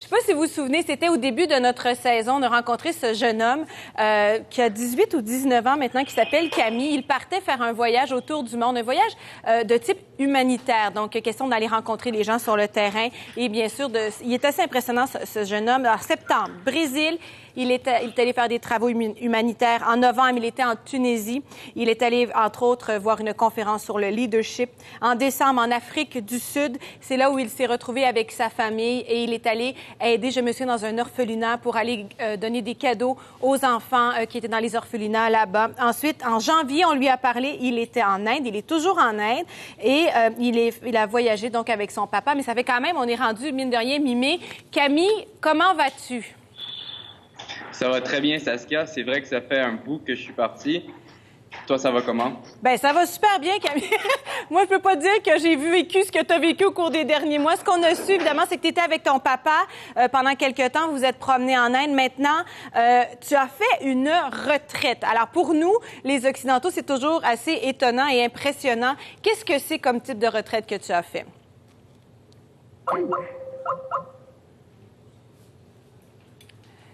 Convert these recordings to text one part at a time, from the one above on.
Je ne sais pas si vous vous souvenez, c'était au début de notre saison. On a rencontré ce jeune homme qui a 18 ou 19 ans maintenant, qui s'appelle Camille. Il partait faire un voyage autour du monde, un voyage de type humanitaire. Donc, question d'aller rencontrer les gens sur le terrain. Et bien sûr, il est assez impressionnant, ce jeune homme. En septembre, Brésil. Il est allé faire des travaux humanitaires. En novembre, il était en Tunisie. Il est allé, entre autres, voir une conférence sur le leadership. En décembre, en Afrique du Sud, c'est là où il s'est retrouvé avec sa famille et il est allé aider, je me souviens, dans un orphelinat pour aller donner des cadeaux aux enfants qui étaient dans les orphelinats là-bas. Ensuite, en janvier, on lui a parlé. Il était en Inde. Il est toujours en Inde et il a voyagé donc avec son papa. Mais ça fait quand même, on est rendu, mine de rien, mi-mai. Camille, comment vas-tu? Ça va très bien, Saskia. C'est vrai que ça fait un bout que je suis parti. Toi, ça va comment? Bien, ça va super bien, Camille. Moi, je peux pas dire que j'ai vécu ce que tu as vécu au cours des derniers mois. Ce qu'on a su, évidemment, c'est que tu étais avec ton papa pendant quelques temps. Vous vous êtes promené en Inde. Maintenant, tu as fait une retraite. Alors, pour nous, les Occidentaux, c'est toujours assez étonnant et impressionnant. Qu'est-ce que c'est comme type de retraite que tu as fait?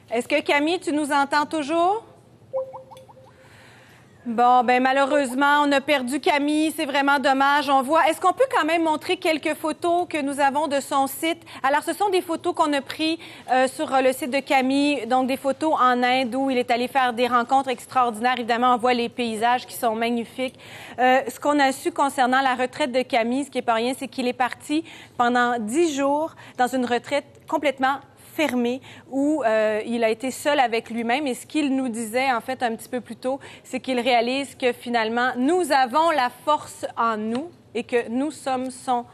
Est-ce que, Camille, tu nous entends toujours? Bon, ben malheureusement, on a perdu Camille. C'est vraiment dommage. On voit. Est-ce qu'on peut quand même montrer quelques photos que nous avons de son site? Alors, ce sont des photos qu'on a prises sur le site de Camille, donc des photos en Inde où il est allé faire des rencontres extraordinaires. Évidemment, on voit les paysages qui sont magnifiques. Ce qu'on a su concernant la retraite de Camille, ce qui est pas rien, c'est qu'il est parti pendant 10 jours dans une retraite complètement fermé, où il a été seul avec lui-même. Et ce qu'il nous disait, en fait, un petit peu plus tôt, c'est qu'il réalise que, finalement, nous avons la force en nous et que nous sommes son...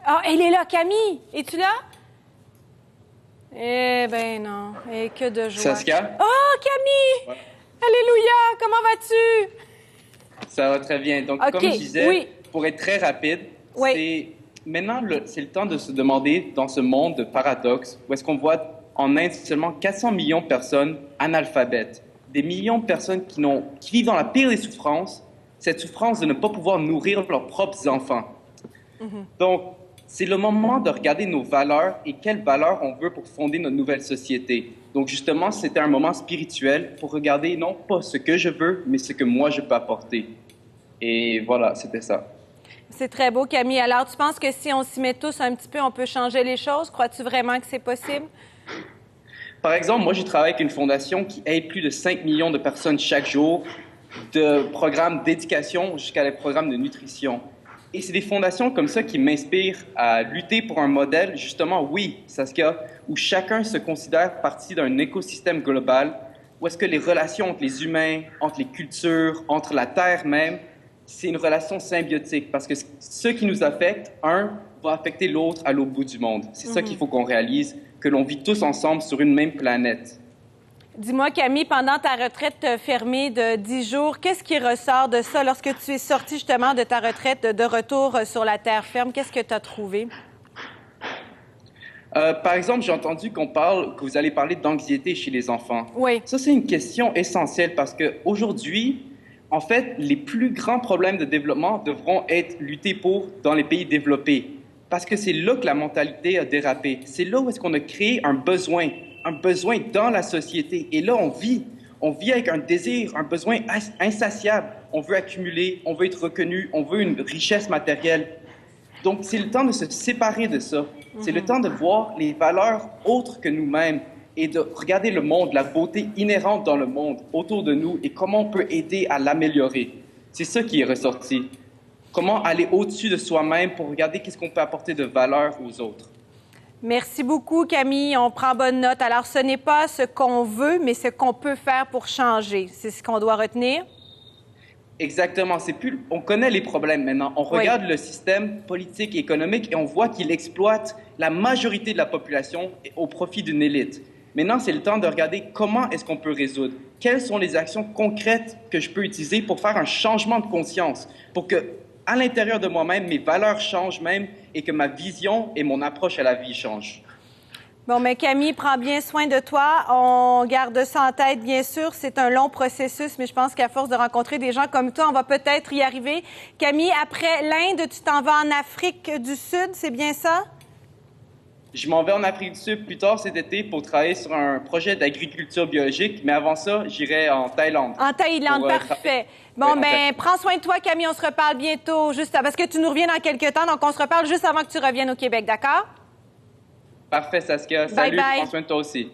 Ah, elle est là, Camille! Es-tu là? Eh ben non. Et que de joie. Saskia? Oh, Camille! Ouais. Alléluia! Comment vas-tu? Ça va très bien. Donc, okay. Comme je disais, oui. Pour être très rapide, oui. Maintenant, c'est le temps de se demander, dans ce monde de paradoxes, où est-ce qu'on voit en Inde seulement 400 millions de personnes analphabètes, des millions de personnes qui vivent dans la pire des souffrances, cette souffrance de ne pas pouvoir nourrir leurs propres enfants. Donc, c'est le moment de regarder nos valeurs et quelles valeurs on veut pour fonder notre nouvelle société. Donc, justement, c'était un moment spirituel pour regarder non pas ce que je veux, mais ce que moi je peux apporter. Et voilà, c'était ça. C'est très beau, Camille. Alors, tu penses que si on s'y met tous un petit peu, on peut changer les choses? Crois-tu vraiment que c'est possible? Par exemple, moi, je travaille avec une fondation qui aide plus de 5 millions de personnes chaque jour, de programmes d'éducation jusqu'à des programmes de nutrition. Et c'est des fondations comme ça qui m'inspirent à lutter pour un modèle, justement, oui, Saskia, où chacun se considère partie d'un écosystème global, où est-ce que les relations entre les humains, entre les cultures, entre la Terre même, c'est une relation symbiotique, parce que ce qui nous affecte, un va affecter l'autre à l'autre bout du monde. C'est ça qu'il faut qu'on réalise, que l'on vit tous ensemble sur une même planète. Dis-moi, Camille, pendant ta retraite fermée de 10 jours, qu'est-ce qui ressort de ça lorsque tu es sortie justement de ta retraite de retour sur la terre ferme? Qu'est-ce que tu as trouvé? Par exemple, j'ai entendu que vous allez parler d'anxiété chez les enfants. Oui. Ça, c'est une question essentielle parce qu'aujourd'hui, en fait, les plus grands problèmes de développement devront être luttés pour dans les pays développés. Parce que c'est là que la mentalité a dérapé. C'est là où est-ce qu'on a créé un besoin dans la société. Et là, on vit avec un désir, un besoin insatiable. On veut accumuler, on veut être reconnu, on veut une richesse matérielle. Donc, c'est le temps de se séparer de ça. C'est le temps de voir les valeurs autres que nous-mêmes et de regarder le monde, la beauté inhérente dans le monde autour de nous et comment on peut aider à l'améliorer. C'est ça qui est ressorti. Comment aller au-dessus de soi-même pour regarder qu'est-ce qu'on peut apporter de valeur aux autres. Merci beaucoup, Camille. On prend bonne note. Alors, ce n'est pas ce qu'on veut, mais ce qu'on peut faire pour changer. C'est ce qu'on doit retenir? Exactement. On connaît les problèmes maintenant. On regarde le système politique et économique et on voit qu'il exploite la majorité de la population au profit d'une élite. Maintenant, c'est le temps de regarder comment est-ce qu'on peut résoudre. Quelles sont les actions concrètes que je peux utiliser pour faire un changement de conscience, pour que, à l'intérieur de moi-même, mes valeurs changent même et que ma vision et mon approche à la vie changent. Bon, mais Camille, prends bien soin de toi. On garde ça en tête, bien sûr. C'est un long processus, mais je pense qu'à force de rencontrer des gens comme toi, on va peut-être y arriver. Camille, après l'Inde, tu t'en vas en Afrique du Sud, c'est bien ça? Je m'en vais en Afrique du Sud plus tard cet été pour travailler sur un projet d'agriculture biologique, mais avant ça, j'irai en Thaïlande. En Thaïlande, parfait. Bon, ben, prends soin de toi, Camille. On se reparle bientôt, juste parce que tu nous reviens dans quelques temps. Donc, on se reparle juste avant que tu reviennes au Québec, d'accord? Parfait, Saskia. Salut, prends soin de toi aussi.